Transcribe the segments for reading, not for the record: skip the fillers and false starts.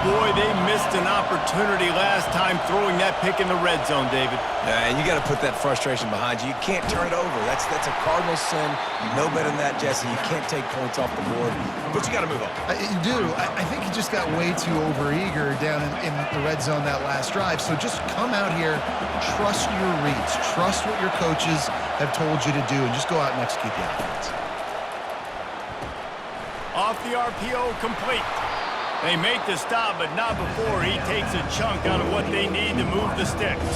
boy, they missed an opportunity last time throwing that pick in the red zone, David. And you got to put that frustration behind you. You can't turn it over. That's a cardinal sin. You know better than that, Jesse. You can't take points off the board, but you got to move on. You do. I think he just got way too overeager down in the red zone that last drive. So just come out here, trust your reads, trust what your coaches have told you to do, and just go out and execute the offense. Off the RPO, complete. They make the stop, but not before he takes a chunk out of what they need to move the sticks.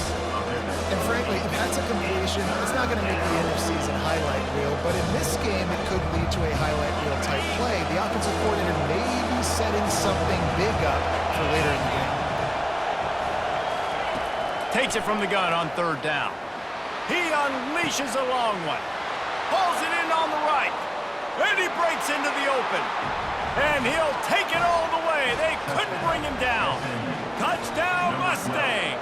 And frankly, if that's a completion, it's not going to make the end of season highlight reel, but in this game, it could lead to a highlight reel type play. The offensive coordinator may be setting something big up for later in the game. Takes it from the gun on third down. He unleashes a long one. Pulls it in on the right. And he breaks into the open. And he'll take it all the way. They couldn't bring him down. Touchdown, Mustangs.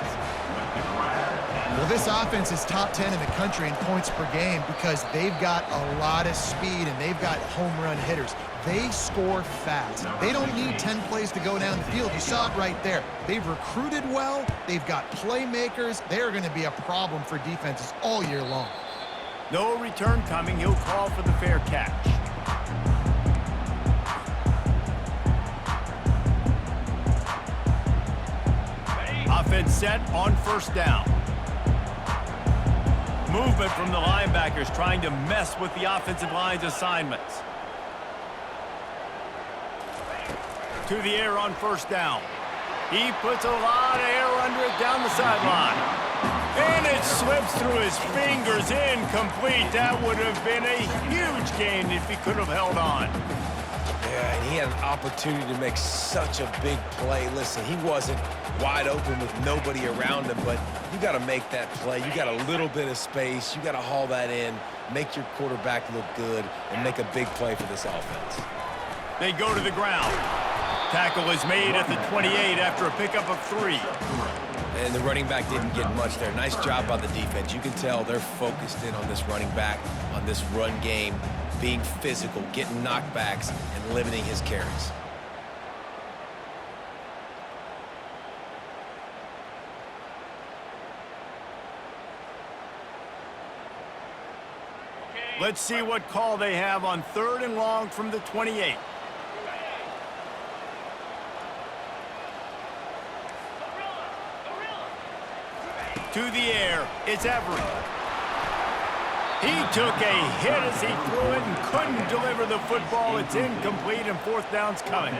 Well, this offense is top 10 in the country in points per game because they've got a lot of speed and they've got home run hitters. They score fast. They don't need 10 plays to go down the field. You saw it right there. They've recruited well. They've got playmakers. They're going to be a problem for defenses all year long. No return coming. He'll call for the fair catch. Offense set on first down. Movement from the linebackers trying to mess with the offensive line's assignments. To the air on first down. He puts a lot of air under it down the sideline. And it slips through his fingers, incomplete. That would have been a huge gain if he could have held on. Yeah, and he had an opportunity to make such a big play. Listen, he wasn't wide open with nobody around him, but you got to make that play. You got a little bit of space. You got to haul that in, make your quarterback look good, and make a big play for this offense. They go to the ground. Tackle is made at the 28 after a pickup of 3. And the running back didn't get much there. Nice job by the defense. You can tell they're focused in on this running back, on this run game, being physical, getting knockbacks, and limiting his carries. Let's see what call they have on third and long from the 28. To the air, it's Everett. He took a hit as he threw it and couldn't deliver the football. It's incomplete and fourth down's coming.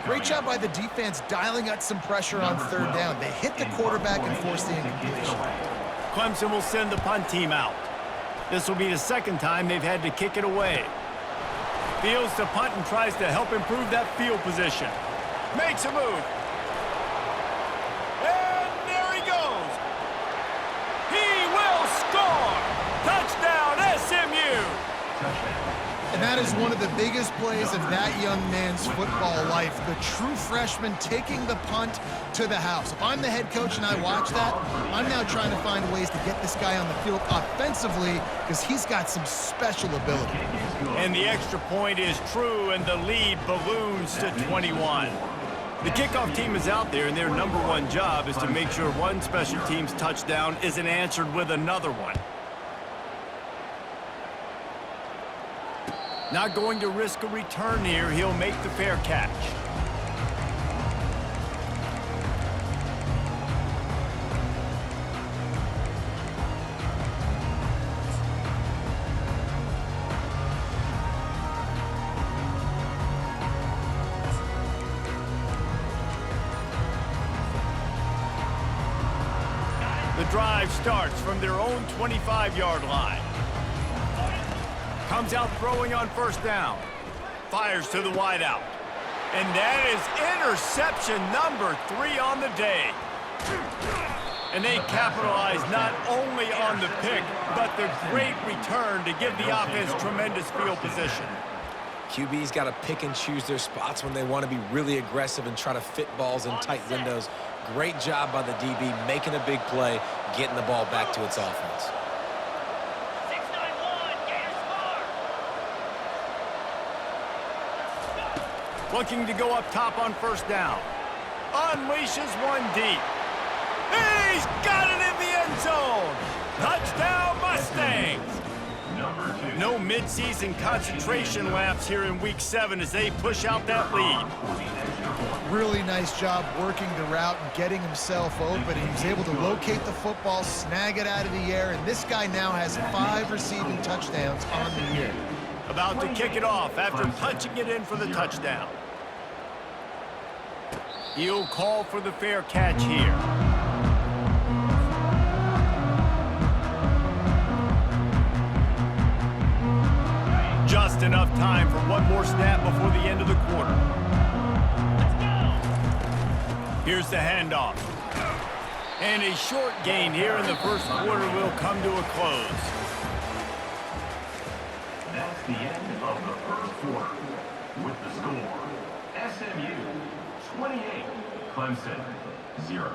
Great job by the defense dialing out some pressure on third down. They hit the quarterback and forced the incompletion. Clemson will send the punt team out. This will be the second time they've had to kick it away. Fields to punt and tries to help improve that field position. Makes a move. And there he goes. He will score. Touchdown, SMU. And that is one of the biggest plays of that young man's football life. The true freshman taking the punt to the house. If I'm the head coach and I watch that, I'm now trying to find ways to get this guy on the field offensively because he's got some special ability. And the extra point is true, and the lead balloons to 21. The kickoff team is out there, and their number one job is to make sure one special team's touchdown isn't answered with another one. Not going to risk a return here. He'll make the fair catch. The drive starts from their own 25-yard line. Comes out throwing on first down. Fires to the wideout. And that is interception number 3 on the day. And they capitalize not only on the pick, but the great return to give the offense tremendous field position. QB's got to pick and choose their spots when they want to be really aggressive and try to fit balls in tight windows. Great job by the DB making a big play, getting the ball back to its offense. Looking to go up top on first down. unleashes one deep. He's got it in the end zone. Touchdown, Mustangs. No midseason concentration laps here in Week 7 as they push out that lead. Really nice job working the route and getting himself open. He was able to locate the football, snag it out of the air, and this guy now has 5 receiving touchdowns on the year. About to kick it off after punching it in for the touchdown. He'll call for the fair catch here. Just enough time for one more snap before the end of the quarter. Here's the handoff. And a short gain here in the first quarter will come to a close. That's the end of the first quarter. With the score, SMU 28, Clemson 0.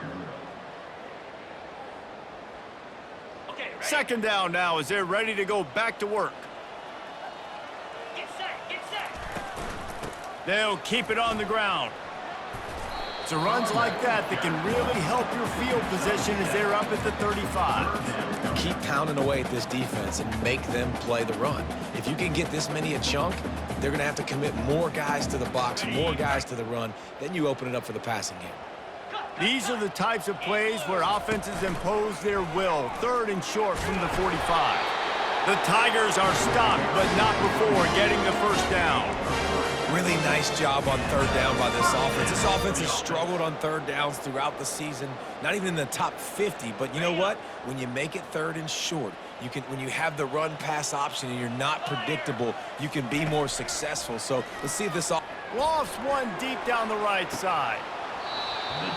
Second down now as they're ready to go back to work. They'll keep it on the ground. It's runs like that that can really help your field position as they're up at the 35. Keep pounding away at this defense and make them play the run. If you can get this many a chunk, they're going to have to commit more guys to the box, more guys to the run. Then you open it up for the passing game. These are the types of plays where offenses impose their will. 3rd and short from the 45. The Tigers are stopped, but not before getting the first down. Really nice job on 3rd down by this offense. This offense has struggled on 3rd downs throughout the season. Not even in the top 50, but you know what? When you make it 3rd and short, when you have the run-pass option and you're not predictable, you can be more successful. So let's see if this Lost one deep down the right side.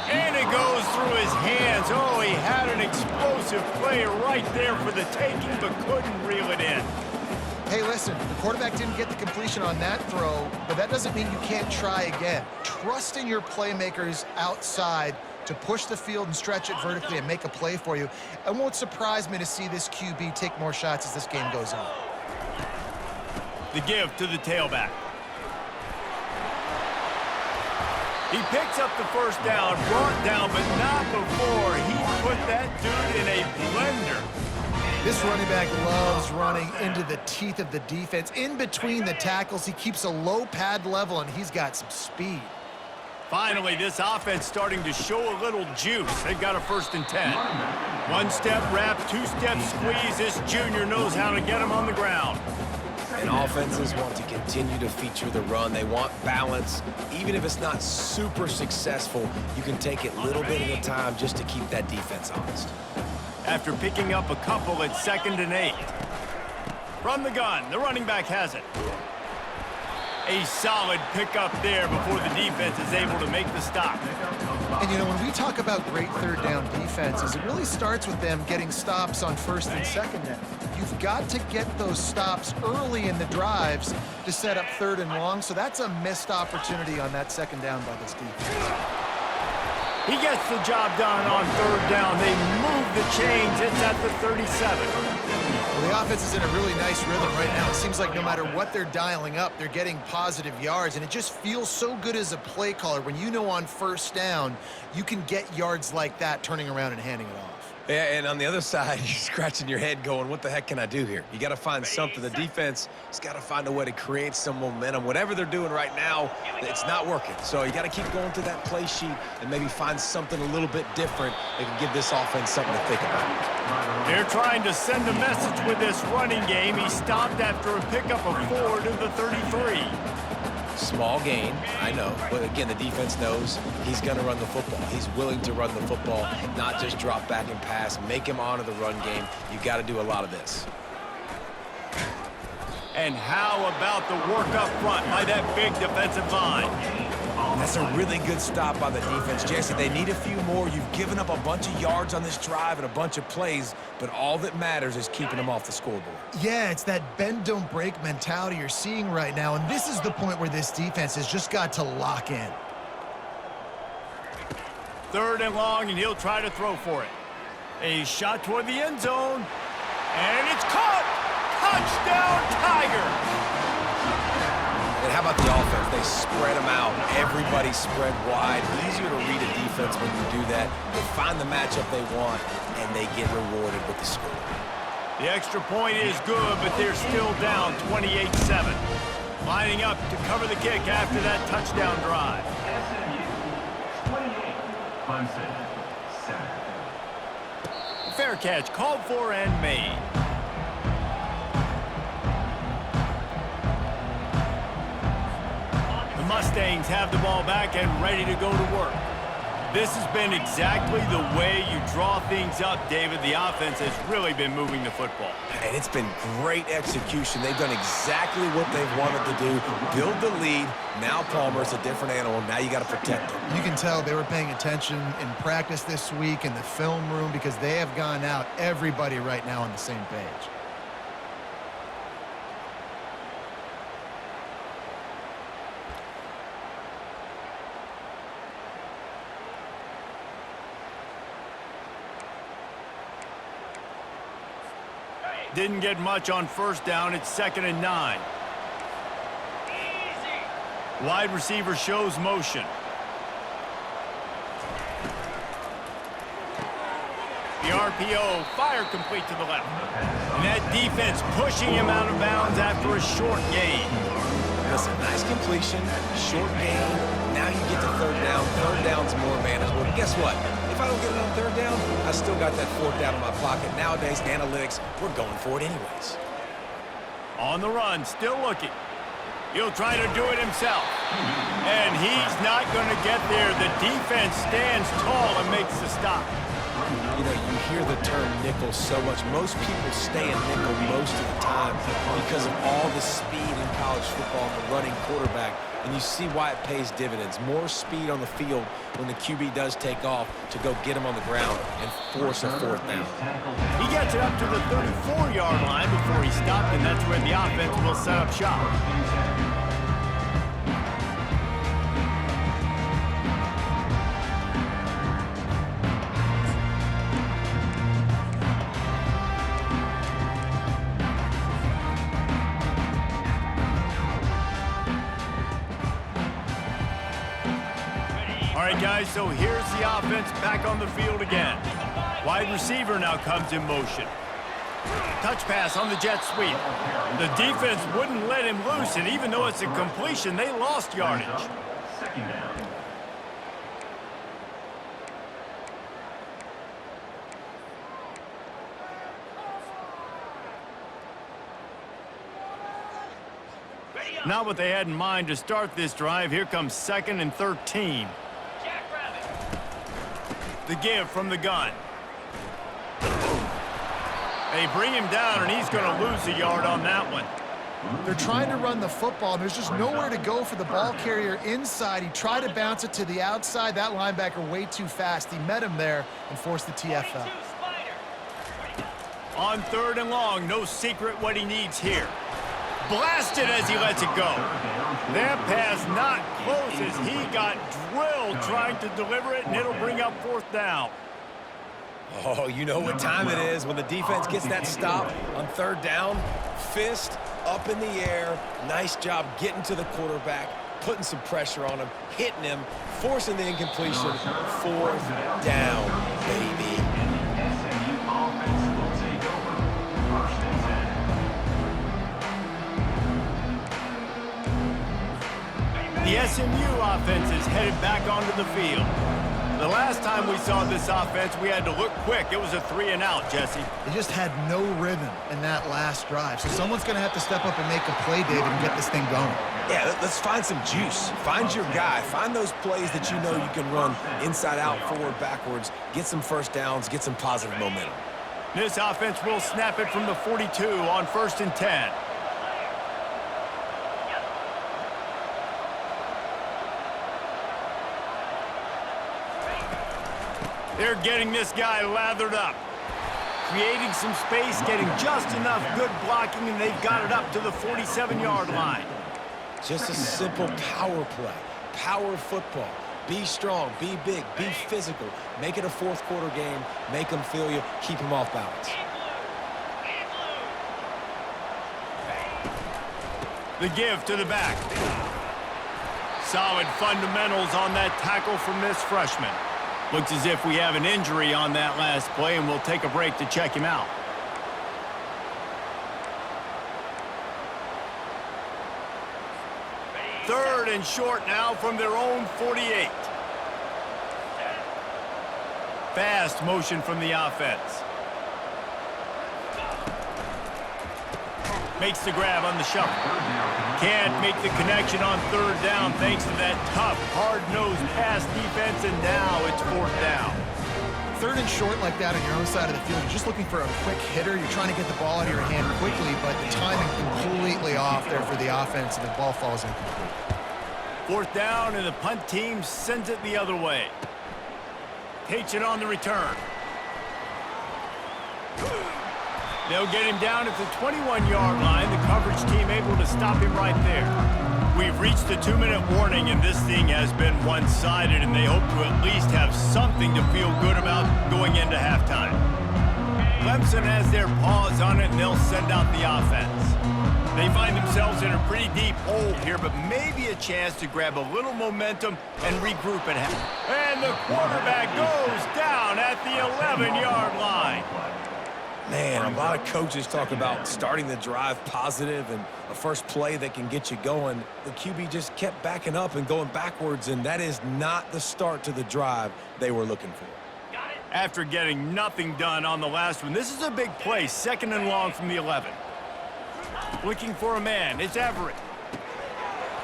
And it goes through his hands. Oh, he had an explosive play right there for the taking, but couldn't reel it in. Hey, listen, the quarterback didn't get the completion on that throw, but that doesn't mean you can't try again. Trust in your playmakers outside to push the field and stretch it vertically and make a play for you. It won't surprise me to see this QB take more shots as this game goes on. The give to the tailback. He picks up the first down, brought down, but not before he put that dude in a blender. This running back loves running into the teeth of the defense. In between the tackles, he keeps a low pad level, and he's got some speed. Finally, this offense starting to show a little juice. They've got a 1st and 10. 1-step wrap, 2-step squeeze. This junior knows how to get him on the ground. And offenses want to continue to feature the run. They want balance. Even if it's not super successful, you can take it little bit at a time just to keep that defense honest. After picking up a couple at 2nd and 8. From the gun, the running back has it. A solid pickup there before the defense is able to make the stop. And, you know, when we talk about great 3rd down defenses, it really starts with them getting stops on 1st and 2nd down. You've got to get those stops early in the drives to set up 3rd and long, so that's a missed opportunity on that 2nd down by this defense. He gets the job done on 3rd down. They move the chains. It's at the 37. Well, the offense is in a really nice rhythm right now. It seems like no matter what they're dialing up, they're getting positive yards, and it just feels so good as a play caller when you know on 1st down you can get yards like that turning around and handing it off. Yeah, and on the other side, you're scratching your head going, what the heck can I do here? You got to find something. The defense has got to find a way to create some momentum. Whatever they're doing right now, it's not working. So you got to keep going to that play sheet and maybe find something a little bit different that can give this offense something to think about. They're trying to send a message with this running game. He stopped after a pickup of 4 to the 33. Small gain, I know, but again, the defense knows he's going to run the football. He's willing to run the football, not just drop back and pass, make him honor the run game. You got to do a lot of this. And how about the work up front by that big defensive line? That's a really good stop by the defense. Jesse, they need a few more. You've given up a bunch of yards on this drive and a bunch of plays, but all that matters is keeping them off the scoreboard. Yeah, it's that bend, don't break mentality you're seeing right now, and this is the point where this defense has just got to lock in. 3rd and long, and he'll try to throw for it. A shot toward the end zone, and it's caught! Touchdown, Tigers! And how about the offense? They spread them out. Everybody spread wide. Easier to read a defense when you do that. They find the matchup they want, and they get rewarded with the score. The extra point is good, but they're still down 28-7. Lining up to cover the kick after that touchdown drive. SMU 28, Clemson 7. Fair catch called for and made. The Mustangs have the ball back and ready to go to work. This has been exactly the way you draw things up, David. The offense has really been moving the football. And it's been great execution. They've done exactly what they've wanted to do. Build the lead. Now Palmer's a different animal. Now you got to protect him. You can tell they were paying attention in practice this week in the film room because they have gone out, everybody right now on the same page. Didn't get much on first down. It's 2nd and 9. Wide receiver shows motion. The RPO, fire complete to the left. And that defense pushing him out of bounds after a short gain. Listen, nice completion, short gain. Now you get to third down. Third down's more manageable. But guess what? If I don't get it on third down, I still got that fourth down in my pocket. Nowadays, analytics, we're going for it anyways. On the run, still looking. He'll try to do it himself. And he's not going to get there. The defense stands tall and makes the stop. You know, you hear the term nickel so much. Most people stay in nickel most of the time because of all the speed in college football and the running quarterback. And you see why it pays dividends. More speed on the field when the QB does take off to go get him on the ground and force a fourth down. He gets it up to the 34-yard line before he stopped, and that's where the offense will set up shop. All right, guys, so here's the offense back on the field again. Wide receiver now comes in motion. Touch pass on the jet sweep. The defense wouldn't let him loose, and even though it's a completion, they lost yardage. 2nd down. Not what they had in mind to start this drive. Here comes 2nd and 13. The give from the gun. They bring him down, and he's going to lose a yard on that one. They're trying to run the football, and there's just nowhere to go for the ball carrier inside. He tried to bounce it to the outside. That linebacker way too fast. He met him there and forced the TFL. On 3rd and long, no secret what he needs here. Blasted as he lets it go. That pass not close as he got drilled trying to deliver it, and it'll bring up 4th down. Oh, you know what time it is when the defense gets that stop on 3rd down. Fist up in the air. Nice job getting to the quarterback, putting some pressure on him, hitting him, forcing the incompletion. 4th down, baby. SMU offense will take over. 1st and 10. The SMU offense is headed back onto the field. The last time we saw this offense, we had to look quick. It was a 3-and-out, Jesse. They just had no rhythm in that last drive. So someone's going to have to step up and make a play, David, and get this thing going. Yeah, let's find some juice. Find your guy. Find those plays that you know you can run inside out, forward, backwards. Get some first downs. Get some positive momentum. This offense will snap it from the 42 on 1st and 10. They're getting this guy lathered up. Creating some space, getting just enough good blocking, and they've got it up to the 47-yard line. Just a simple power play. Power football. Be strong, be big, be physical. Make it a 4th quarter game. Make them feel you. Keep them off balance. The give to the back. Solid fundamentals on that tackle from this freshman. Looks as if we have an injury on that last play, and we'll take a break to check him out. Third and short now from their own 48. Fast motion from the offense. Makes the grab on the shuffle. Can't make the connection on third down thanks to that tough, hard-nosed pass defense, and now it's fourth down. Third and short like that on your own side of the field, you're just looking for a quick hitter. You're trying to get the ball out of your hand quickly, but the timing completely off there for the offense, and the ball falls incomplete. Fourth down, and the punt team sends it the other way. Takes it on the return. They'll get him down at the 21-yard line. The coverage team able to stop him right there. We've reached the 2-minute warning, and this thing has been one-sided, and they hope to at least have something to feel good about going into halftime. Clemson has their paws on it, and they'll send out the offense. They find themselves in a pretty deep hole here, but maybe a chance to grab a little momentum and regroup at half. And the quarterback goes down at the 11-yard line. Man, a lot of coaches talk about starting the drive positive and a first play that can get you going. The QB just kept backing up and going backwards, and that is not the start to the drive they were looking for. After getting nothing done on the last one, this is a big play, 2nd and long from the 11. Looking for a man, it's Everett.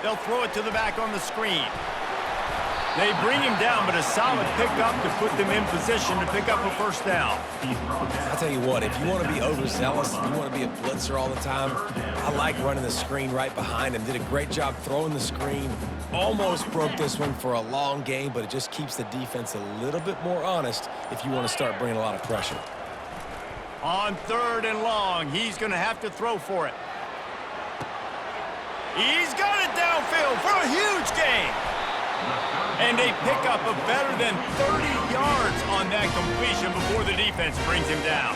They'll throw it to the back on the screen. They bring him down, but a solid pickup to put them in position to pick up a first down. I'll tell you what, if you want to be overzealous, if you want to be a blitzer all the time, I like running the screen right behind him. Did a great job throwing the screen. Almost broke this one for a long game, but it just keeps the defense a little bit more honest if you want to start bringing a lot of pressure. On 3rd and long, he's going to have to throw for it. He's got it downfield for a huge gain. And they pick up a better than 30 yards on that completion before the defense brings him down.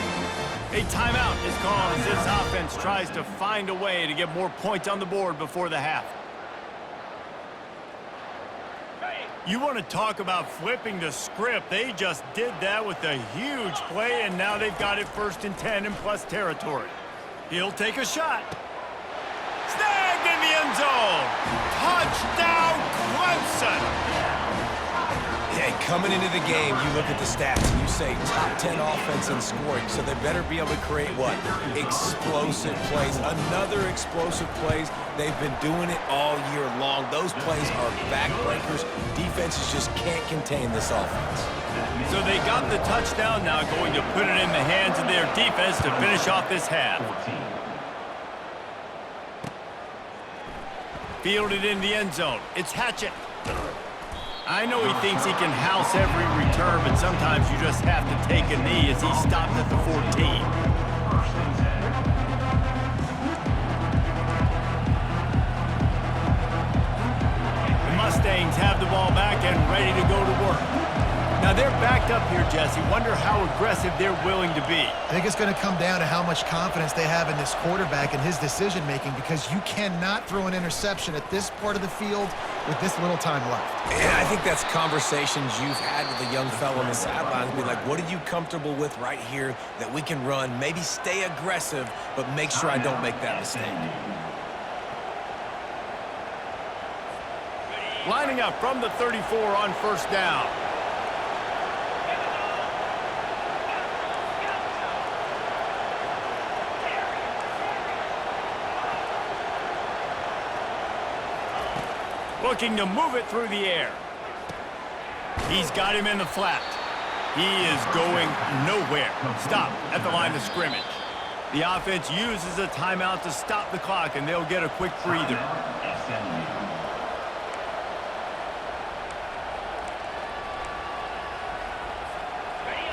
A timeout is called as this offense tries to find a way to get more points on the board before the half. You want to talk about flipping the script. They just did that with a huge play, and now they've got it 1st and 10 in plus territory. He'll take a shot. Snagged in the end zone. Touchdown, Clemson. Hey, coming into the game, you look at the stats and you say top 10 offense in scoring, so they better be able to create what? Explosive plays. Another explosive plays. They've been doing it all year long. Those plays are backbreakers. Defenses just can't contain this offense. So they got the touchdown, now going to put it in the hands of their defense to finish off this half. Fielded in the end zone. It's Hatchett. I know he thinks he can house every return, but sometimes you just have to take a knee as he stopped at the 14. The Mustangs have the ball back and ready to go to work. Now they're backed up here, Jesse. Wonder how aggressive they're willing to be. I think it's going to come down to how much confidence they have in this quarterback and his decision-making, because you cannot throw an interception at this part of the field with this little time left. And I think that's conversations you've had with a young fellow on the sidelines. Be like, what are you comfortable with right here that we can run? Maybe stay aggressive, but make sure I don't make that mistake. Lining up from the 34 on 1st down. Looking to move it through the air. He's got him in the flat. He is going nowhere. Stop at the line of scrimmage. The offense uses a timeout to stop the clock, and they'll get a quick breather.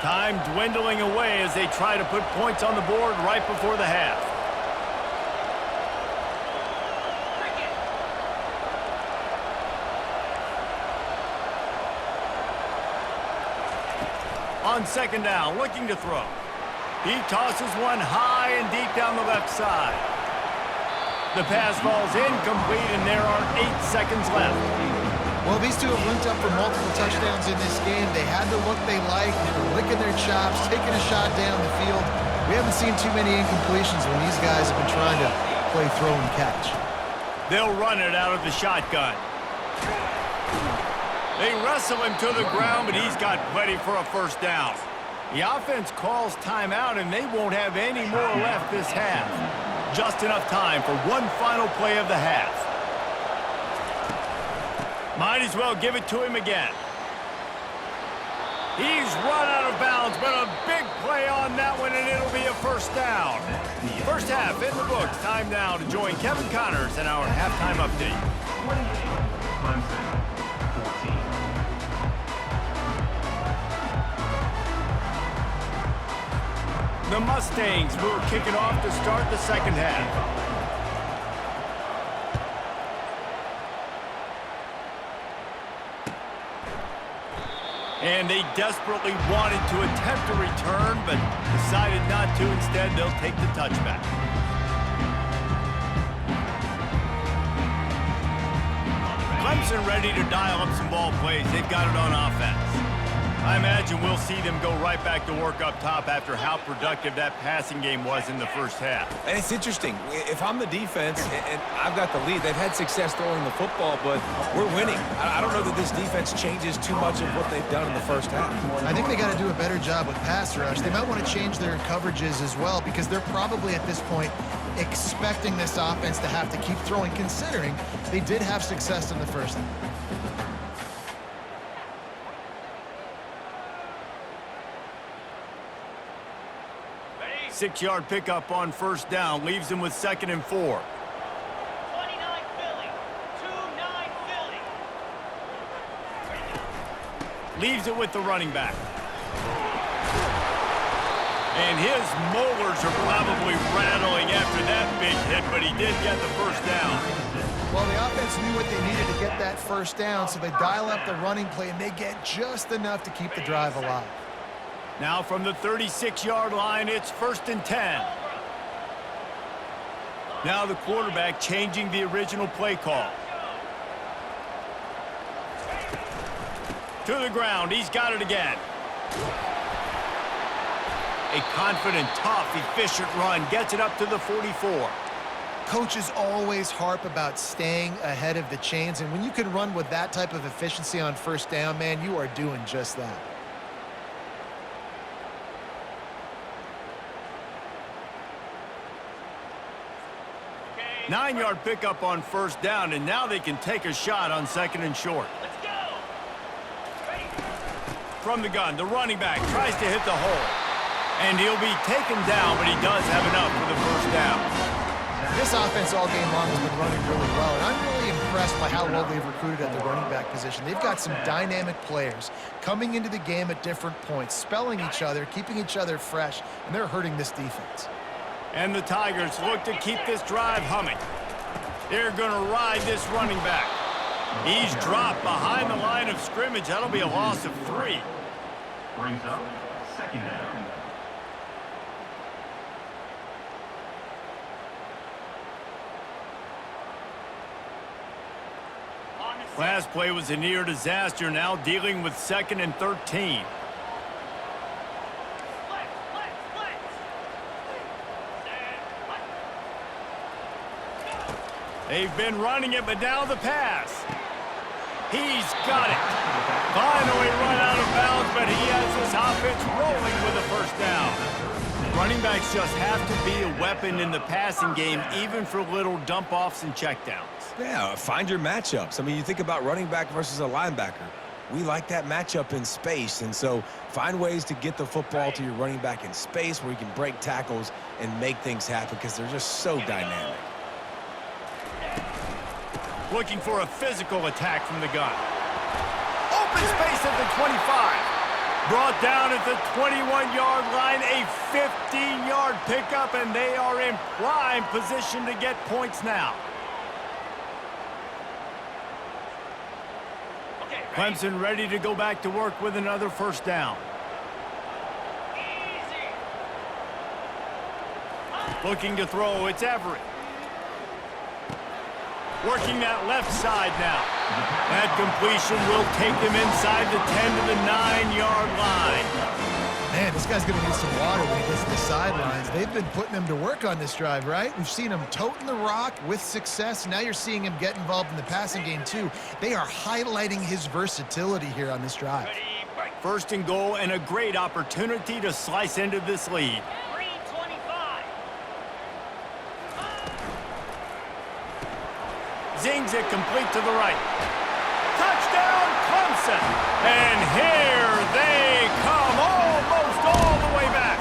Time dwindling away as they try to put points on the board right before the half. On 2nd down, looking to throw. He tosses one high and deep down the left side. The pass falls incomplete, and there are 8 seconds left. Well, these two have linked up for multiple touchdowns in this game. They had the look they liked. They were licking their chops, taking a shot down the field. We haven't seen too many incompletions when these guys have been trying to play throw and catch. They'll run it out of the shotgun. They wrestle him to the ground, but he's got plenty for a first down. The offense calls timeout, and they won't have any more left this half. Just enough time for one final play of the half. Might as well give it to him again. He's run out of bounds, but a big play on that one, and it'll be a first down. First half in the books. Time now to join Kevin Connors in our halftime update. 28, Clemson, 14. The Mustangs will kick it off to start the second half. And they desperately wanted to attempt a return, but decided not to. Instead, they'll take the touchback. Clemson ready to dial up some ball plays. They've got it on offense. I imagine we'll see them go right back to work up top after how productive that passing game was in the first half. And it's interesting. If I'm the defense and I've got the lead, they've had success throwing the football, but we're winning. I don't know that this defense changes too much of what they've done in the first half. I think they got to do a better job with pass rush. They might want to change their coverages as well because they're probably at this point expecting this offense to have to keep throwing, considering they did have success in the first half. 6-yard pickup on first down leaves him with 2nd and 4. 29 Philly. 2-9 Philly. Leaves it with the running back. And his molars are probably rattling after that big hit, but he did get the first down. Well, the offense knew what they needed to get that first down, so they dial up the running play, and they get just enough to keep the drive alive. Now from the 36-yard line, it's 1st and 10. Now the quarterback changing the original play call. To the ground, he's got it again. A confident, tough, efficient run gets it up to the 44. Coaches always harp about staying ahead of the chains, and when you can run with that type of efficiency on first down, man, you are doing just that. Okay. 9-yard pickup on first down, and now they can take a shot on 2nd and short. Let's go. Ready. From the gun, the running back tries to hit the hole. And he'll be taken down, but he does have enough for the first down. This offense all game long has been running really well, and I'm really impressed by how well they've recruited at the running back position. They've got some dynamic players coming into the game at different points, spelling each other, keeping each other fresh, and they're hurting this defense. And the Tigers look to keep this drive humming. They're going to ride this running back. He's dropped behind the line of scrimmage. That'll be a loss of 3. Brings up 2nd down. Last play was a near disaster, now dealing with 2nd and 13. They've been running it, but now the pass. He's got it. Finally run out of bounds, but he has his offense rolling with a first down. Running backs just have to be a weapon in the passing game, even for little dump-offs and checkdowns. Yeah, find your matchups. I mean, you think about running back versus a linebacker. We like that matchup in space, and so find ways to get the football to your running back in space where you can break tackles and make things happen because they're just so dynamic. Looking for a physical attack from the gun. Open space at the 25. Brought down at the 21-yard line, a 15-yard pickup, and they are in prime position to get points now. Okay, ready. Clemson ready to go back to work with another first down. Easy. Looking to throw, it's Everett. Working that left side now. That completion will take them inside the 10 to the 9-yard line. Man, this guy's going to need some water when he gets to the sidelines. They've been putting him to work on this drive, right? We've seen him toting the rock with success. Now you're seeing him get involved in the passing game, too. They are highlighting his versatility here on this drive. First and goal, and a great opportunity to slice into this lead. Green 25. Zings it complete to the right. Touchdown, Clemson! And here they come, almost all the way back.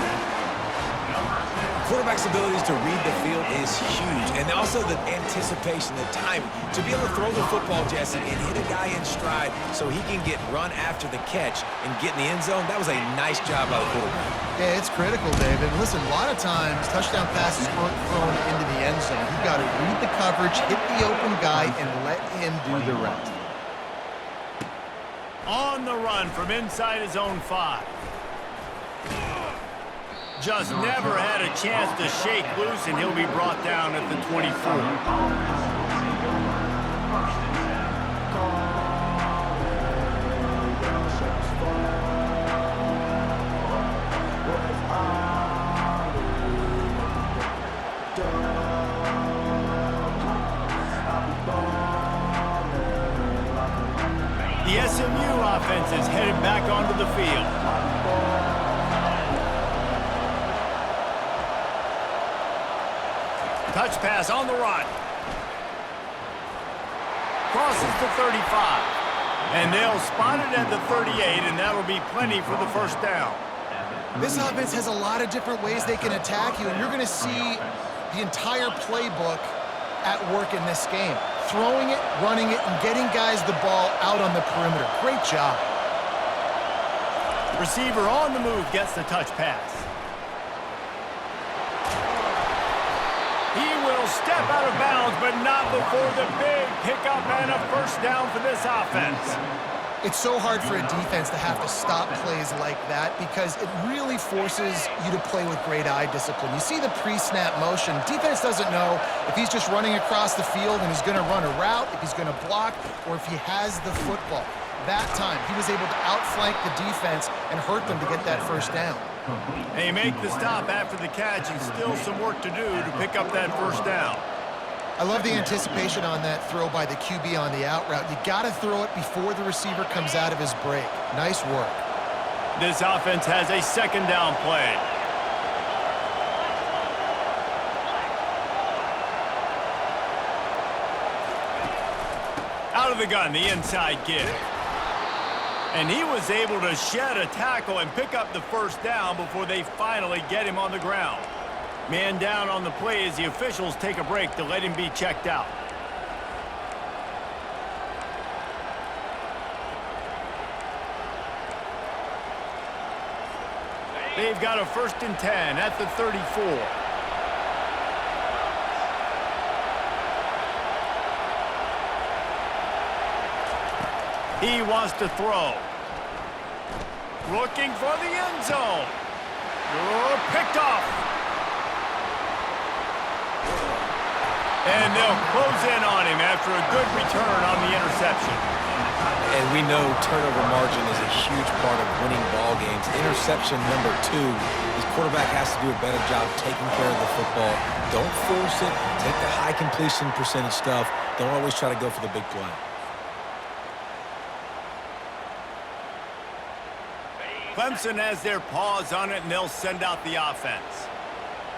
Quarterback's abilities to read the field is huge, and also the anticipation, the timing. To be able to throw the football, Jesse, and hit a guy in stride so he can get run after the catch and get in the end zone, that was a nice job by the quarterback. Yeah, it's critical, David. Listen, a lot of times touchdown passes aren't thrown into the end zone. You've got to read the coverage, hit the open guy, and let him do the rest. On the run from inside his own 5. Just never had a chance to shake loose, and he'll be brought down at the 24. The SMU offense is headed back onto the field. Touch pass on the run. Crosses the 35. And they'll spot it at the 38, and that'll be plenty for the first down. This offense has a lot of different ways they can attack you, and you're going to see the entire playbook at work in this game. Throwing it, running it, and getting guys the ball out on the perimeter. Great job. Receiver on the move gets the touch pass. He will step out of bounds, but not before the big pickup and a first down for this offense. It's so hard for a defense to have to stop plays like that because it really forces you to play with great eye discipline. You see the pre-snap motion. Defense doesn't know if he's just running across the field and he's going to run a route, if he's going to block, or if he has the football. That time, he was able to outflank the defense and hurt them to get that first down. They make the stop after the catch, and still some work to do to pick up that first down. I love the anticipation on that throw by the QB on the out route. You got to throw it before the receiver comes out of his break. Nice work. This offense has a second down play. Out of the gun, the inside give. And he was able to shed a tackle and pick up the first down before they finally get him on the ground. Man down on the play as the officials take a break to let him be checked out. They've got a 1st and 10 at the 34. He wants to throw. Looking for the end zone. Picked off. And they'll close in on him after a good return on the interception. And we know turnover margin is a huge part of winning ball games. Interception number 2. His quarterback has to do a better job taking care of the football. Don't force it. Take the high completion percentage stuff. Don't always try to go for the big play. Clemson has their paws on it, and they'll send out the offense.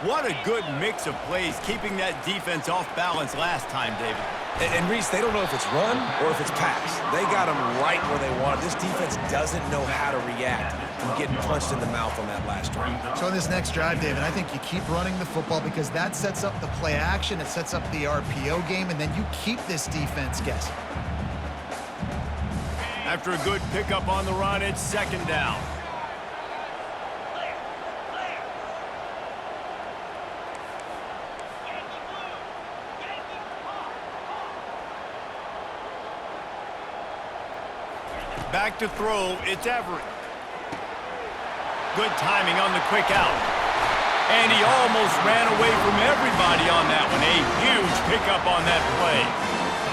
What a good mix of plays, keeping that defense off balance last time, David. And Reese, they don't know if it's run or if it's pass. They got them right where they want it. This defense doesn't know how to react from getting punched in the mouth on that last drive. So on this next drive, David, I think you keep running the football because that sets up the play action, it sets up the RPO game, and then you keep this defense guessing. After a good pickup on the run, it's 2nd down. Back to throw, it's Everett. Good timing on the quick out. And he almost ran away from everybody on that one. A huge pickup on that play.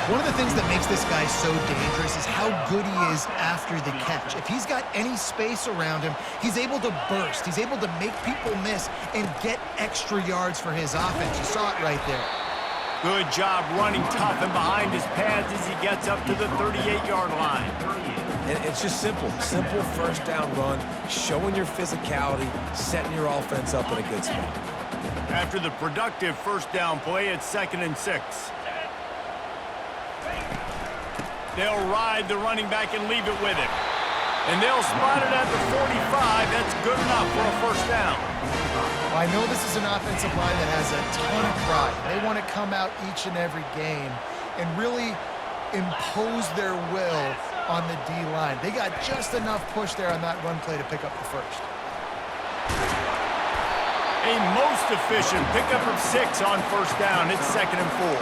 One of the things that makes this guy so dangerous is how good he is after the catch. If he's got any space around him, he's able to burst. He's able to make people miss and get extra yards for his offense. You saw it right there. Good job running tough and behind his pads as he gets up to the 38-yard line. And it's just simple. Simple first down run, showing your physicality, setting your offense up in a good spot. After the productive first down play, it's 2nd and 6. They'll ride the running back and leave it with him. And they'll spot it at the 45. That's good enough for a first down. Well, I know this is an offensive line that has a ton of pride. They want to come out each and every game and really impose their will on the D-line. They got just enough push there on that run play to pick up the first. A most efficient pickup of 6 on first down. It's 2nd and 4.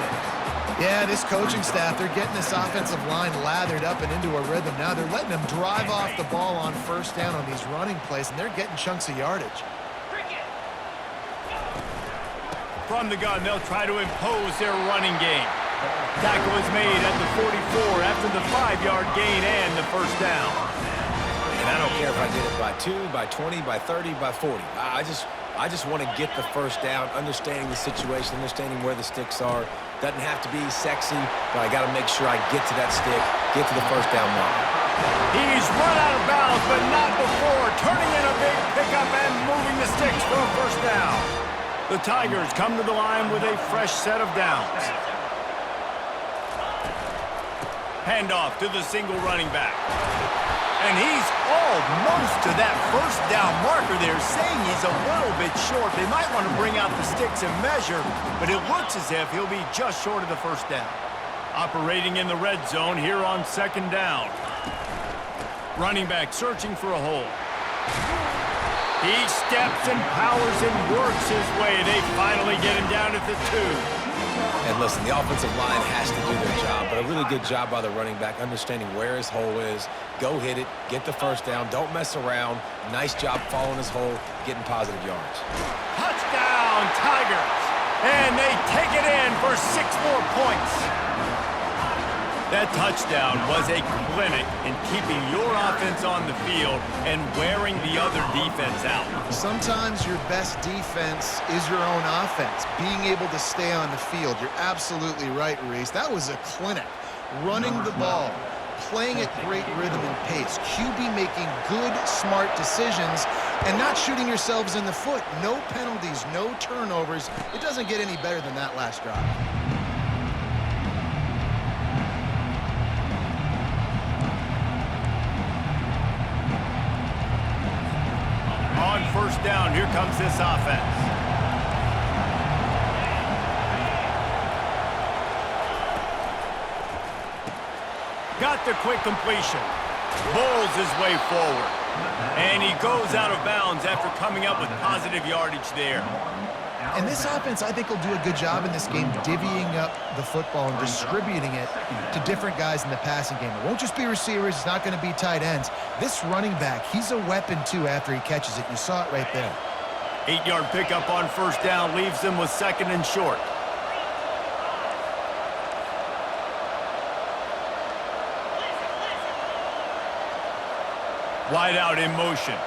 Yeah, this coaching staff, they're getting this offensive line lathered up and into a rhythm. Now they're letting them drive off the ball on first down on these running plays, and they're getting chunks of yardage. From the gun, they'll try to impose their running game. Tackle is made at the 44 after the 5-yard gain and the first down. And I don't care if I get it by 2, by 20, by 30, by 40. I just want to get the first down, understanding the situation, understanding where the sticks are. Doesn't have to be sexy, but I got to make sure I get to that stick, get to the first down mark. He's run out of bounds, but not before. Turning in a big pickup and moving the sticks for a first down. The Tigers come to the line with a fresh set of downs. Handoff to the single running back. And he's almost to that first down marker there, saying he's a little bit short. They might want to bring out the sticks and measure, but it looks as if he'll be just short of the first down. Operating in the red zone here on 2nd down. Running back searching for a hole. He steps and powers and works his way. They finally get him down at the 2. And listen, the offensive line has to do their job, but a really good job by the running back, understanding where his hole is. Go hit it, get the first down, don't mess around. Nice job following his hole, getting positive yards. Touchdown, Tigers! And they take it in for 6 more points. That touchdown was a clinic in keeping your offense on the field and wearing the other defense out. Sometimes your best defense is your own offense, being able to stay on the field. You're absolutely right, Reese. That was a clinic. Running the ball, playing at great rhythm and pace, QB making good, smart decisions, and not shooting yourselves in the foot. No penalties, no turnovers. It doesn't get any better than that last drive. On first down, here comes this offense. Got the quick completion. Bowls his way forward. And he goes out of bounds after coming up with positive yardage there. And this offense, I think, will do a good job in this game divvying up the football and distributing it to different guys in the passing game. It won't just be receivers. It's not going to be tight ends. This running back, he's a weapon, too, after he catches it. You saw it right there. 8-yard pickup on first down leaves them with 2nd and short. Wide out in motion.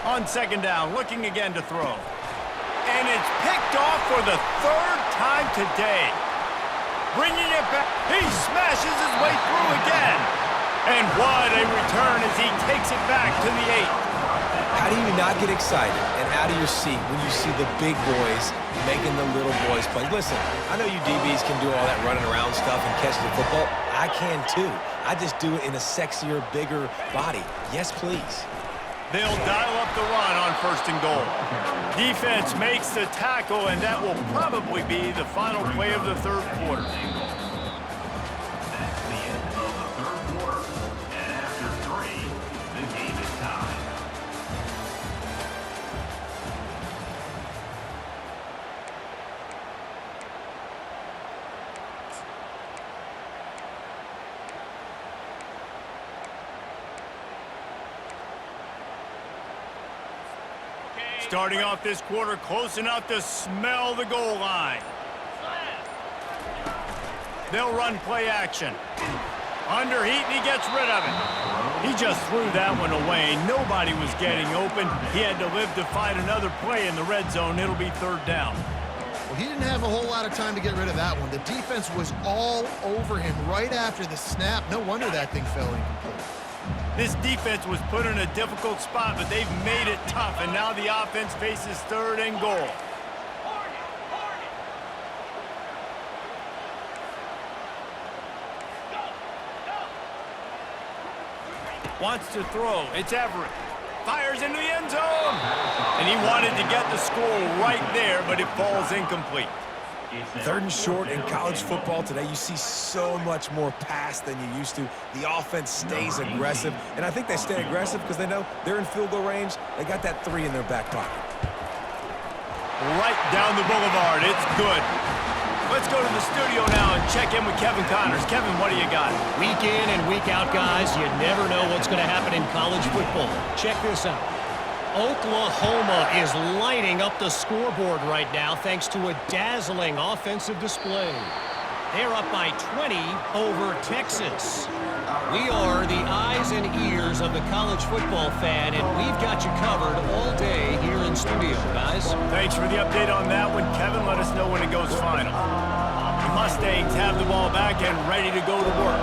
On 2nd down, looking again to throw. And it's picked off for the 3rd time today. Bringing it back. He smashes his way through again. And what a return as he takes it back to the 8. How do you not get excited and out of your seat when you see the big boys making the little boys play? Listen, I know you DBs can do all that running around stuff and catch the football. I can too. I just do it in a sexier, bigger body. Yes, please. They'll dial up the run on 1st and goal. Defense makes the tackle, and that will probably be the final play of the 3rd quarter. That's the end of the 3rd quarter. And after 3, the game is tied. Starting off this quarter close enough to smell the goal line. They'll run play action. Under heat, and he gets rid of it. He just threw that one away. Nobody was getting open. He had to live to fight another play in the red zone. It'll be third down. Well, he didn't have a whole lot of time to get rid of that one. The defense was all over him right after the snap. No wonder that thing fell incomplete. This defense was put in a difficult spot, but they've made it tough, and now the offense faces third and goal. Wants to throw. It's Everett. Fires into the end zone. And he wanted to get the score right there, but it falls incomplete. Third and short in college football today, you see so much more pass than you used to. The offense stays aggressive, and I think they stay aggressive because they know they're in field goal range. They got that 3 in their back pocket. Right down the boulevard. It's good. Let's go to the studio now and check in with Kevin Connors. Kevin, what do you got? Week in and week out, guys, you never know what's going to happen in college football. Check this out. Oklahoma is lighting up the scoreboard right now thanks to a dazzling offensive display. They're up by 20 over Texas. We are the eyes and ears of the college football fan, and we've got you covered all day here in studio, guys. Thanks for the update on that one, Kevin. Let us know when it goes final. The Mustangs have the ball back and ready to go to work.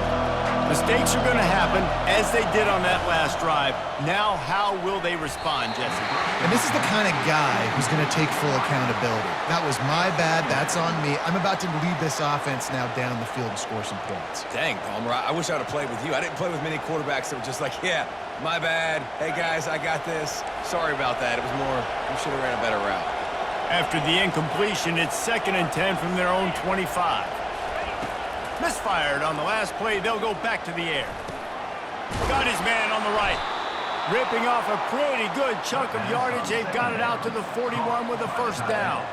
Mistakes are going to happen, as they did on that last drive. Now, how will they respond, Jesse? And this is the kind of guy who's going to take full accountability. That was my bad. That's on me. I'm about to lead this offense now down the field and score some points. Dang, Palmer, I wish I would have played with you. I didn't play with many quarterbacks that were just like, yeah, my bad. Hey, guys, I got this. Sorry about that. It was more, we should have ran a better route. After the incompletion, it's 2nd and 10 from their own 25. Misfired on the last play. They'll go back to the air. Got his man on the right. Ripping off a pretty good chunk of yardage. They've got it out to the 41 with a first down.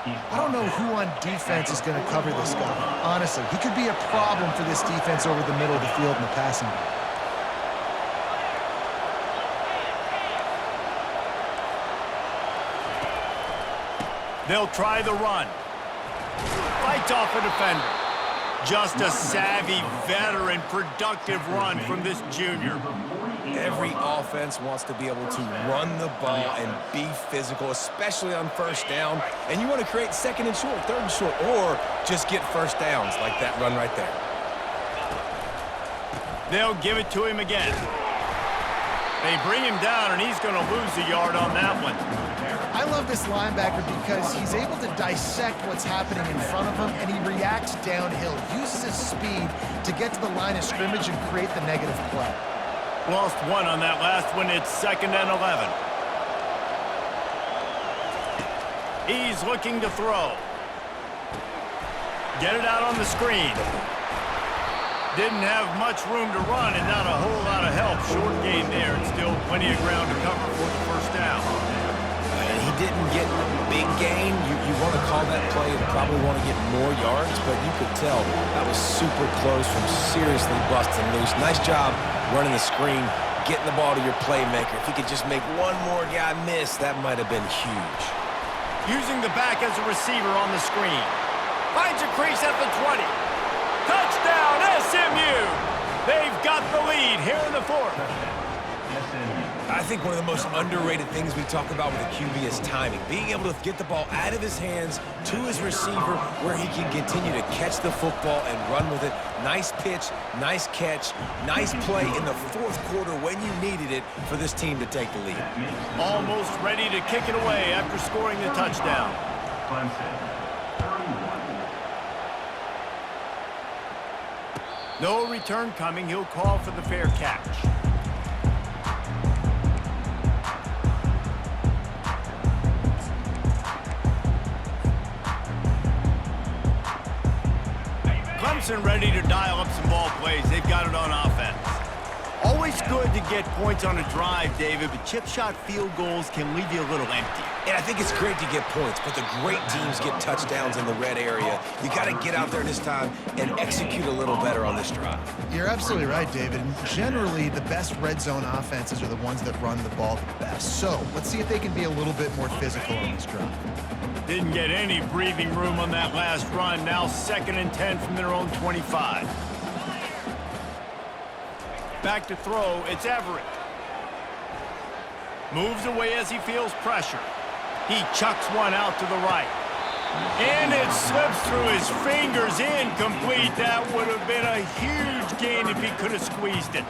I don't know who on defense is going to cover this guy. Honestly, he could be a problem for this defense over the middle of the field in the passing game. They'll try the run. Fights off a defender. Just a savvy, veteran, productive run from this junior. Every offense wants to be able to run the ball and be physical, especially on first down. And you want to create 2nd and short, 3rd and short, or just get first downs like that run right there. They'll give it to him again. They bring him down, and he's going to lose a yard on that one. I love this linebacker because he's able to dissect what's happening in front of him, and he reacts downhill, uses his speed to get to the line of scrimmage and create the negative play. Lost one on that last one. It's 2nd and 11. He's looking to throw. Get it out on the screen. Didn't have much room to run and not a whole lot of help. Short game there, and still plenty of ground to cover for the first down. And he didn't get a big gain. You want to call that play and probably want to get more yards, but you could tell that was super close from seriously busting loose. Nice job running the screen, getting the ball to your playmaker. If he could just make one more guy miss, that might have been huge. Using the back as a receiver on the screen. Finds a crease at the 20. Touchdown, SMU! They've got the lead here in the 4th. I think one of the most underrated things we talk about with a QB is timing. Being able to get the ball out of his hands to his receiver where he can continue to catch the football and run with it. Nice pitch, nice catch, nice play in the 4th quarter when you needed it for this team to take the lead. Almost ready to kick it away after scoring the touchdown. Clemson, 31. No return coming. He'll call for the fair catch. Clemson ready to dial up some ball plays. They've got it on offense. Always It's good to get points on a drive, David, but chip shot field goals can leave you a little empty. And I think it's great to get points, but the great teams get touchdowns in the red area. You got to get out there this time and execute a little better on this drive. You're absolutely right, David. And generally, the best red zone offenses are the ones that run the ball the best. So let's see if they can be a little bit more physical on this drive. Didn't get any breathing room on that last run. Now 2nd and 10 from their own 25. Back to throw, it's Everett. Moves away as he feels pressure. He chucks one out to the right. And it slips through his fingers, incomplete. That would have been a huge gain if he could have squeezed it.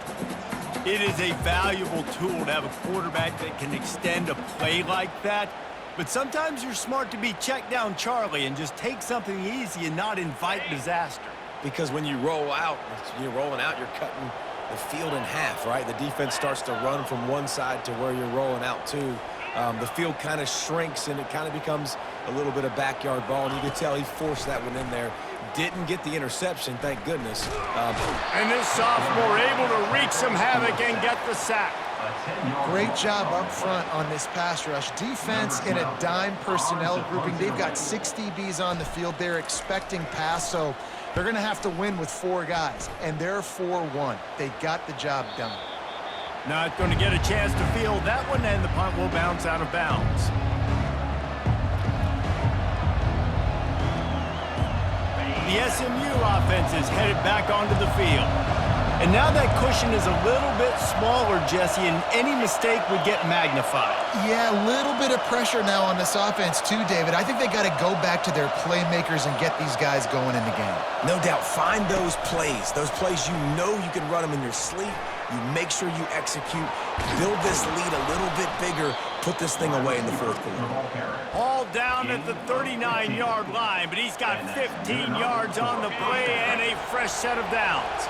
It is a valuable tool to have a quarterback that can extend a play like that. But sometimes you're smart to be check down Charlie and just take something easy and not invite disaster. Because when you roll out, you're rolling out, you're cutting the field in half, right? The defense starts to run from one side to where you're rolling out to. The field kind of shrinks and it kind of becomes a little bit of backyard ball. And you could tell he forced that one in there. Didn't get the interception, thank goodness. And this sophomore able to wreak some havoc and get the sack. Great job up front on this pass rush. Defense in a dime personnel grouping. They've got 6 DBs on the field. They're expecting pass, so they're going to have to win with 4 guys, and they're 4-1. They got the job done. Not going to get a chance to field that one, and the punt will bounce out of bounds. The SMU offense is headed back onto the field. And now that cushion is a little bit smaller, Jesse, and any mistake would get magnified. Yeah, a little bit of pressure now on this offense too, David. I think they got to go back to their playmakers and get these guys going in the game. No doubt, find those plays you know you can run them in your sleep. You make sure you execute, build this lead a little bit bigger, put this thing away in the 4th quarter. All down at the 39-yard line, but he's got 15 yards on the play and a fresh set of downs.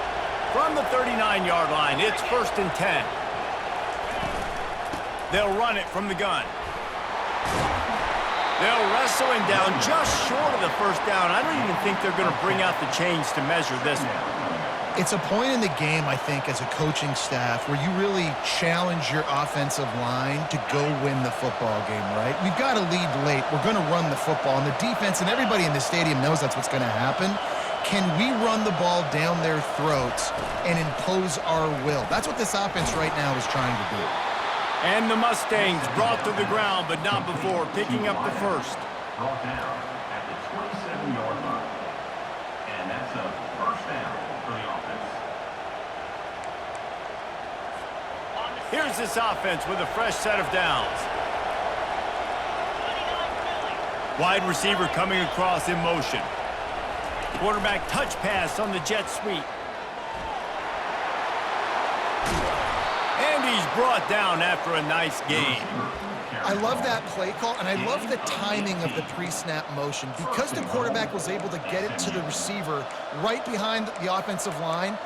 From the 39-yard line, it's 1st and 10. They'll run it from the gun. They'll wrestle him down just short of the 1st down. I don't even think they're going to bring out the chains to measure this one. It's a point in the game, I think, as a coaching staff where you really challenge your offensive line to go win the football game, right? We've got to lead late. We're going to run the football. And the defense and everybody in the stadium knows that's what's going to happen. Can we run the ball down their throats and impose our will? That's what this offense right now is trying to do. And the Mustangs brought to the ground, but not before picking up the first. Brought down at the 27-yard line. And that's a 1st down for the offense. Here's this offense with a fresh set of downs. Wide receiver coming across in motion. Quarterback touch pass on the jet sweep. And he's brought down after a nice gain. I love that play call, and I love the timing of the pre-snap motion. Because the quarterback was able to get it to the receiver right behind the offensive line,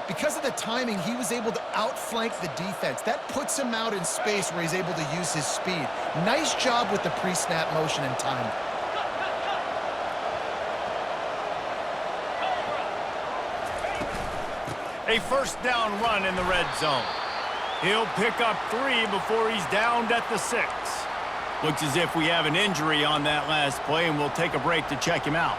because of the timing, he was able to outflank the defense. That puts him out in space where he's able to use his speed. Nice job with the pre-snap motion and timing. A 1st down run in the red zone. He'll pick up 3 before he's downed at the 6. Looks as if we have an injury on that last play, and we'll take a break to check him out.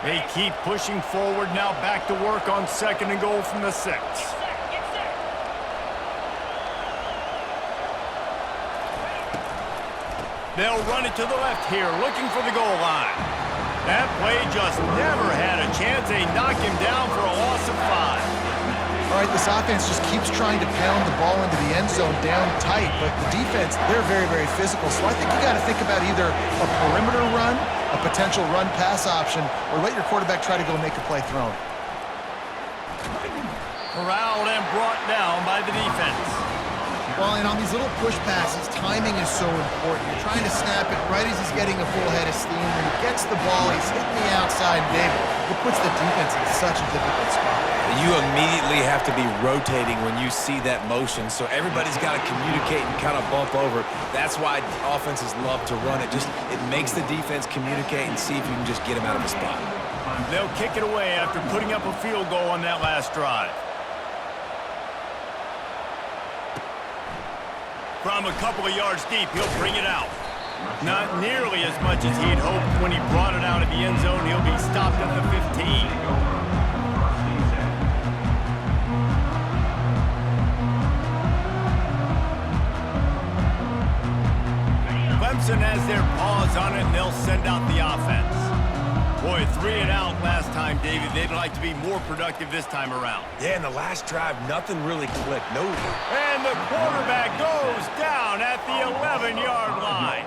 They keep pushing forward, now back to work on 2nd and goal from the 6. They'll run it to the left here, looking for the goal line. That play just never had a chance. They knock him down for a loss of 5. All right, this offense just keeps trying to pound the ball into the end zone down tight, but the defense, they're very, very physical. So I think you got to think about either a perimeter run, a potential run-pass option, or let your quarterback try to go make a play thrown. Corralled and brought down by the defense. Well, and on these little push passes, timing is so important. You're trying to snap it right as he's getting a full head of steam. When he gets the ball, he's hitting the outside. David, it puts the defense in such a difficult spot. You immediately have to be rotating when you see that motion, so everybody's got to communicate and kind of bump over. That's why offenses love to run it. It makes the defense communicate and see if you can just get them out of a spot. They'll kick it away after putting up a field goal on that last drive. From a couple of yards deep, he'll bring it out. Not nearly as much as he'd hoped when he brought it out of the end zone. He'll be stopped at the 15. Clemson has their paws on it, and they'll send out the offense. Boy, 3 and out last time, David. They'd like to be more productive this time around. Yeah, in the last drive, nothing really clicked. No. And the quarterback goes down at the 11-yard line.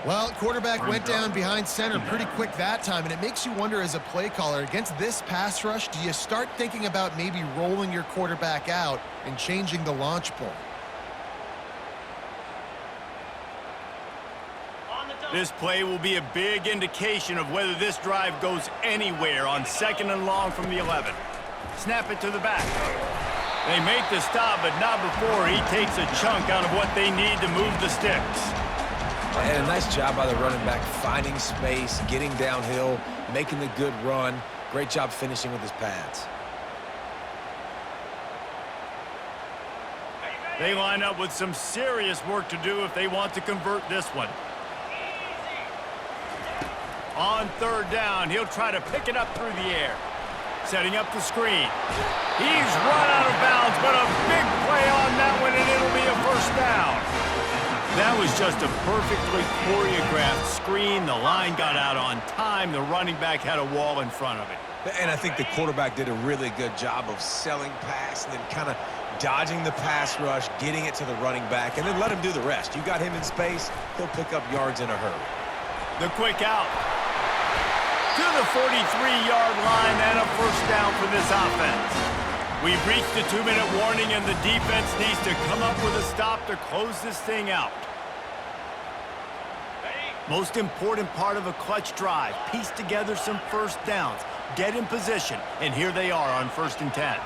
Well, quarterback went down behind center pretty quick that time, and it makes you wonder as a play caller, against this pass rush, do you start thinking about maybe rolling your quarterback out and changing the launch point? This play will be a big indication of whether this drive goes anywhere on 2nd and long from the 11. Snap it to the back. They make the stop, but not before he takes a chunk out of what they need to move the sticks. And a nice job by the running back, finding space, getting downhill, making the good run. Great job finishing with his pads. They line up with some serious work to do if they want to convert this one. On 3rd down, he'll try to pick it up through the air. Setting up the screen. He's run out of bounds, but a big play on that one, and it'll be a 1st down. That was just a perfectly choreographed screen. The line got out on time. The running back had a wall in front of it. And I think the quarterback did a really good job of selling pass and then kind of dodging the pass rush, getting it to the running back, and then let him do the rest. You got him in space, he'll pick up yards in a hurry. The quick out to the 43-yard line, and a 1st down for this offense. We've reached the 2-minute warning, and the defense needs to come up with a stop to close this thing out. Most important part of a clutch drive, piece together some 1st downs, get in position, and here they are on 1st and 10.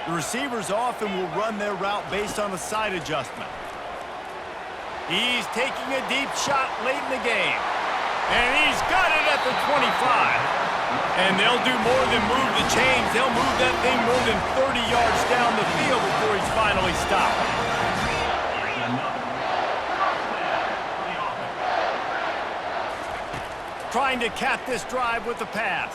The receivers often will run their route based on a side adjustment. He's taking a deep shot late in the game. And he's got it at the 25. And they'll do more than move the chains. They'll move that thing more than 30 yards down the field before he's finally stopped. Trying to cap this drive with the pass.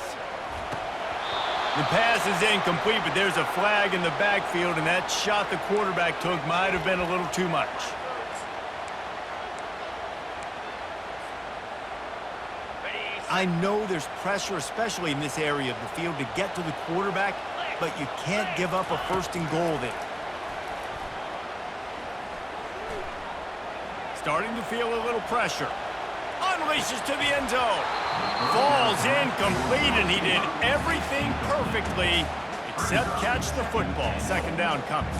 The pass is incomplete, but there's a flag in the backfield, and that shot the quarterback took might have been a little too much. I know there's pressure, especially in this area of the field, to get to the quarterback, but you can't give up a 1st and goal there. Starting to feel a little pressure. Unleashes to the end zone. Falls incomplete, and he did everything perfectly except catch the football. 2nd down coming.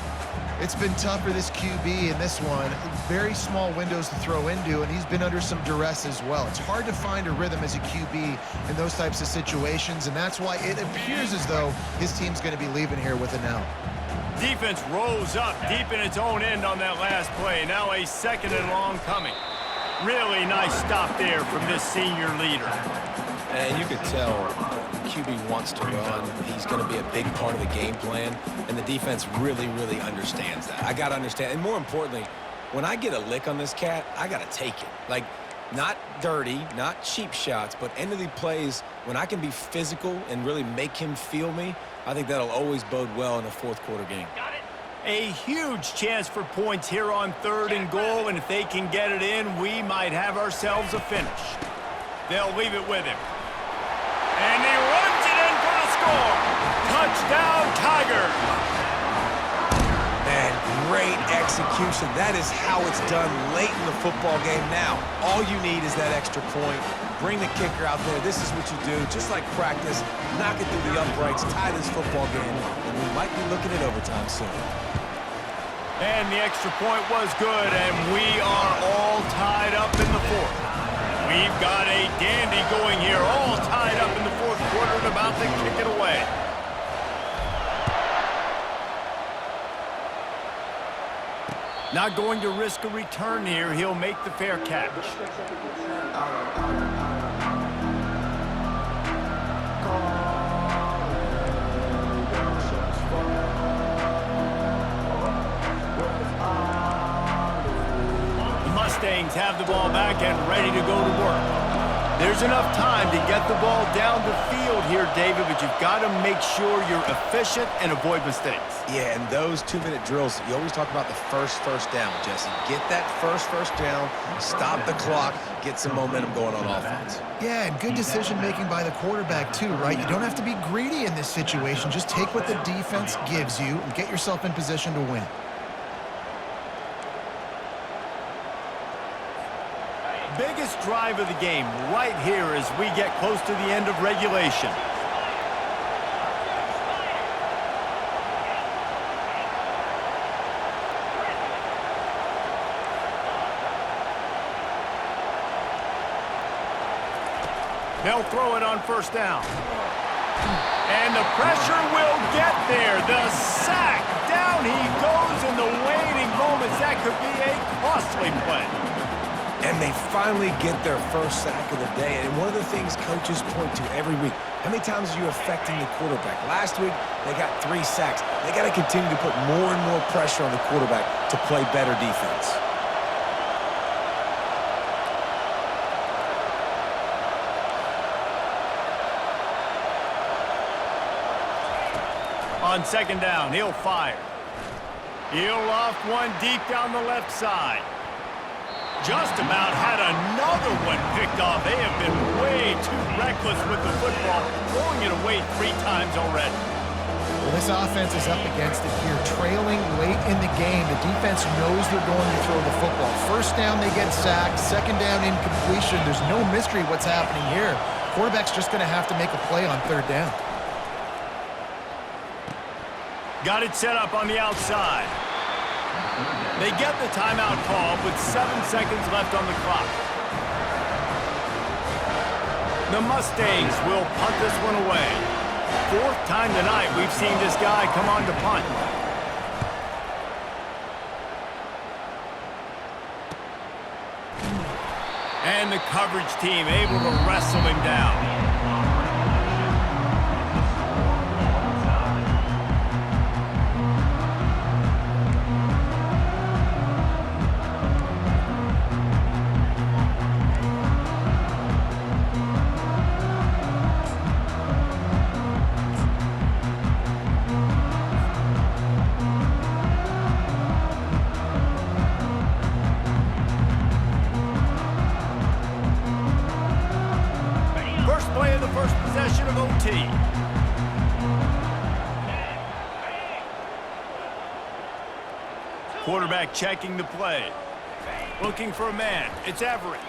It's been tough for this QB in this one. Very small windows to throw into, and he's been under some duress as well. It's hard to find a rhythm as a QB in those types of situations, and that's why it appears as though his team's going to be leaving here with an L. Defense rose up deep in its own end on that last play. Now a 2nd and long coming. Really nice stop there from this senior leader. And you could tell the QB wants to run. He's going to be a big part of the game plan, and the defense really, really understands that. I got to understand, and more importantly, when I get a lick on this cat, I got to take it. Like, not dirty, not cheap shots, but end of the plays, when I can be physical and really make him feel me, I think that'll always bode well in a 4th quarter game. A huge chance for points here on 3rd and goal, and if they can get it in, we might have ourselves a finish. They'll leave it with him. And he runs it in for the score. Touchdown, Tigers. Man, great execution. That is how it's done late in the football game. Now, all you need is that extra point. Bring the kicker out there. This is what you do. Just like practice, knock it through the uprights, tie this football game, and we might be looking at overtime soon. And the extra point was good, and we are all tied up in the 4th. We We've got a dandy going here, all tied up in the fourth quarter and about to kick it away. Not going to risk a return here. He'll make the fair catch. The Mustangs have the ball back and ready to go to work. There's enough time to get the ball down the field here, David, but you've got to make sure you're efficient and avoid mistakes. Yeah, and those 2-minute drills, you always talk about the first down, Jesse. Get that first down, stop the clock, get some momentum going on offense. Yeah, and good decision-making by the quarterback, too, right? You don't have to be greedy in this situation. Just take what the defense gives you and get yourself in position to win. Biggest drive of the game right here as we get close to the end of regulation. They'll throw it on first down. And the pressure will get there. The sack. Down he goes in the waning moments. That could be a costly play. And they finally get their first sack of the day. And one of the things coaches point to every week, how many times are you affecting the quarterback? Last week, they got 3 sacks. They got to continue to put more and more pressure on the quarterback to play better defense. On second down, he'll fire. He'll loft one deep down the left side. Just about had another one picked off. They have been way too reckless with the football, throwing it away 3 times already. Well, this offense is up against it here, trailing late in the game. The defense knows they're going to throw the football. First down, they get sacked. Second down, incompletion. There's no mystery what's happening here. Quarterback's just going to have to make a play on third down. Got it set up on the outside. They get the timeout call with 7 seconds left on the clock. The Mustangs will punt this one away. 4th time tonight we've seen this guy come on to punt. And the coverage team able to wrestle him down. Quarterback checking the play. Looking for a man. It's Everett.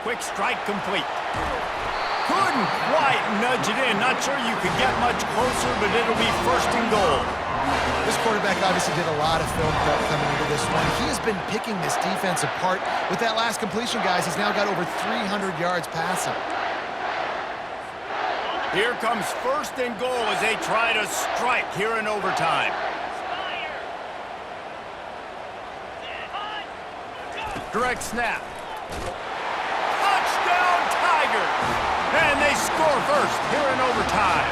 Quick strike complete. Couldn't quite nudge it in. Not sure you could get much closer, but it'll be 1st and goal. This quarterback obviously did a lot of film prep coming into this one. He has been picking this defense apart. With that last completion, guys, he's now got over 300 yards passing. Here comes 1st and goal as they try to strike here in overtime. Direct snap. Touchdown, Tigers! And they score first here in overtime.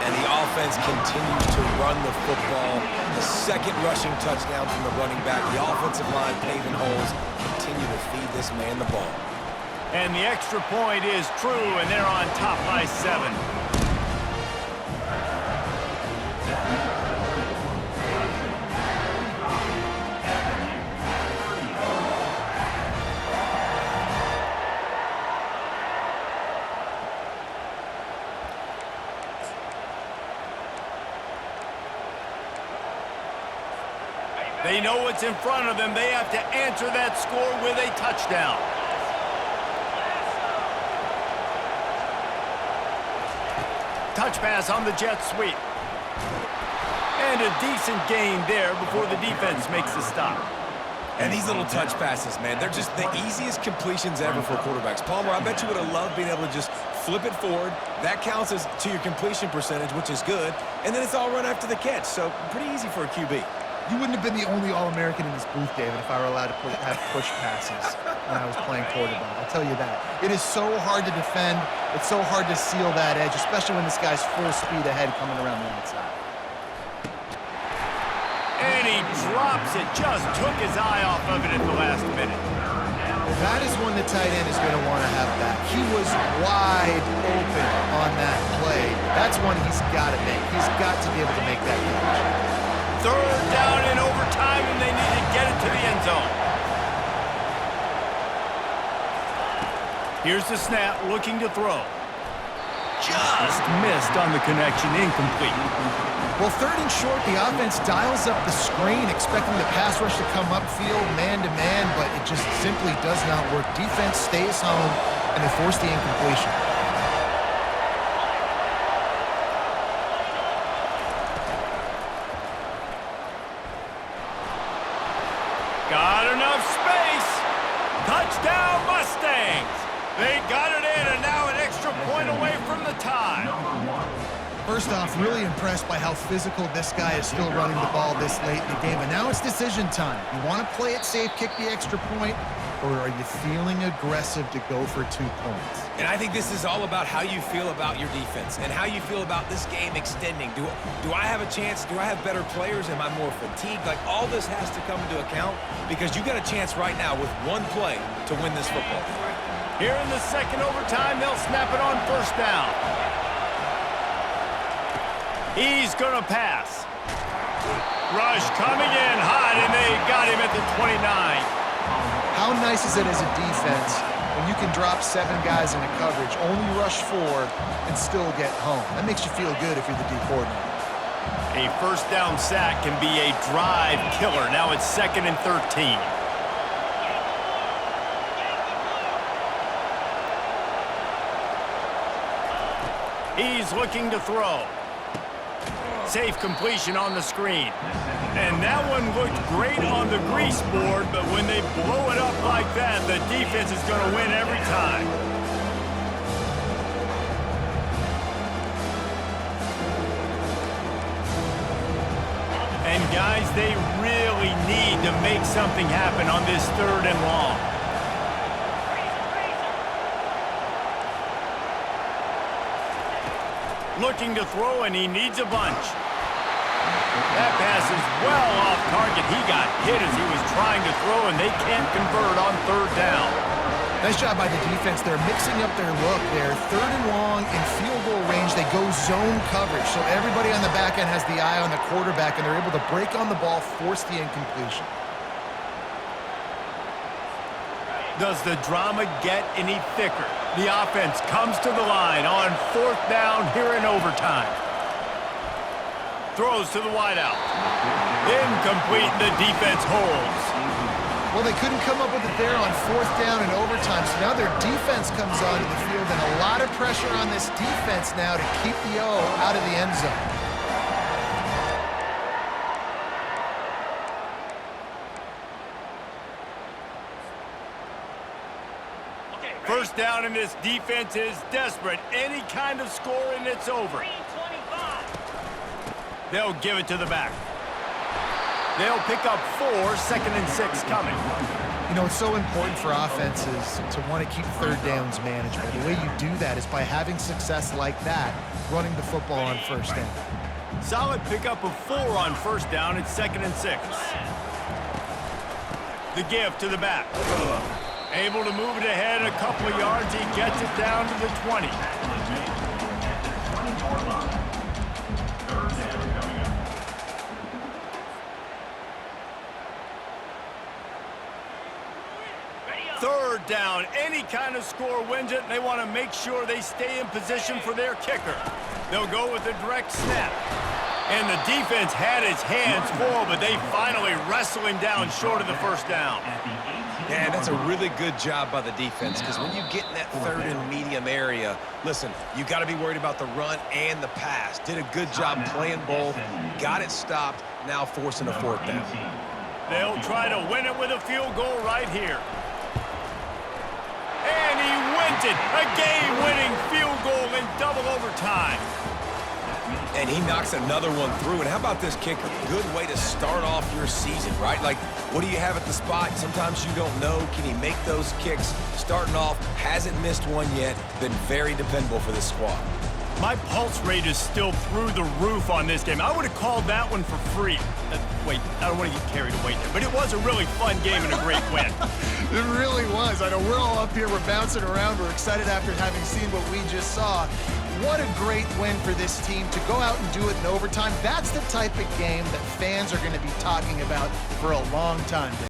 And the offense continues to run the football. The 2nd rushing touchdown from the running back. The offensive line paving holes. Continue to feed this man the ball. And the extra point is true, and they're on top by 7. They know what's in front of them. They have to answer that score with a touchdown. Touch pass on the jet sweep. And a decent gain there before the defense makes the stop. And these little touch passes, man, they're just the easiest completions ever for quarterbacks. Palmer, I bet you would have loved being able to just flip it forward. That counts as to your completion percentage, which is good. And then it's all run after the catch, so pretty easy for a QB. You wouldn't have been the only All-American in this booth, David, if I were allowed to have push passes when I was playing quarterback. I'll tell you that. It is so hard to defend. It's so hard to seal that edge, especially when this guy's full speed ahead coming around the outside. And he drops it. Just took his eye off of it at the last minute. That is one the tight end is going to want to have back. He was wide open on that play. That's one he's got to make. He's got to be able to make that catch. Third down in overtime, and they need to get it to the end zone. Here's the snap, looking to throw. Just missed on the connection, incomplete. Well, third and short, the offense dials up the screen, expecting the pass rush to come upfield man-to-man, but it just simply does not work. Defense stays home, and they force the incompletion. Got enough space. Touchdown, Mustangs. They got it in, and now an extra point away from the tie. First off, really impressed by how physical this guy is still running the ball this late in the game. And now it's decision time. You want to play it safe, kick the extra point, or are you feeling aggressive to go for 2 points? And I think this is all about how you feel about your defense and how you feel about this game extending. Do I have a chance? Do I have better players? Am I more fatigued? Like, all this has to come into account because you got a chance right now with one play to win this football. Here in the second overtime, they'll snap it on first down. He's going to pass. Rush coming in hot, and they got him at the 29. How nice is it as a defense when you can drop 7 guys into coverage, only rush 4, and still get home? That makes you feel good if you're the D coordinator. A first down sack can be a drive killer. Now it's 2nd and 13. He's looking to throw. Safe completion on the screen. And that one looked great on the grease board, but when they blow it up like that, the defense is going to win every time. And guys, they really need to make something happen on this 3rd and long. Looking to throw, and he needs a bunch. That pass is well off target. He got hit as he was trying to throw, and they can't convert on 3rd down. Nice job by the defense. They're mixing up their look there. 3rd and long in field goal range. They go zone coverage, so everybody on the back end has the eye on the quarterback, and they're able to break on the ball, force the incompletion. Does the drama get any thicker? The offense comes to the line on 4th down here in overtime. Throws to the wideout. Incomplete, the defense holds. Well, they couldn't come up with it there on 4th down and overtime, so now their defense comes onto the field, and a lot of pressure on this defense now to keep the O out of the end zone. First down, and this defense is desperate. Any kind of score, and it's over. They'll give it to the back. They'll pick up 4, 2nd and 6 coming. You know, it's so important for offenses to want to keep 3rd downs managed. The way you do that is by having success like that, running the football on 1st down. Solid pickup of 4 on 1st down. It's 2nd and 6. The give to the back. Able to move it ahead a couple of yards. He gets it down to the 20. Third down. Any kind of score wins it. They want to make sure they stay in position for their kicker. They'll go with a direct snap. And the defense had its hands full, but they finally wrestle him down short of the first down. Yeah, that's a really good job by the defense because when you get in that 3rd and medium area, listen, you got to be worried about the run and the pass. Did a good job playing both, got it stopped, now forcing a 4th down. They'll try to win it with a field goal right here. And he wins it. A game-winning field goal in double overtime. And he knocks another one through. And how about this kicker? Good way to start off your season, right? Like, what do you have at the spot? Sometimes you don't know. Can he make those kicks? Starting off, hasn't missed one yet. Been very dependable for this squad. My pulse rate is still through the roof on this game. I would have called that one for free. Wait, I don't want to get carried away there, but it was a really fun game and a great win. It really was. I know we're all up here, we're bouncing around, we're excited after having seen what we just saw. What a great win for this team to go out and do it in overtime. That's the type of game that fans are going to be talking about for a long time.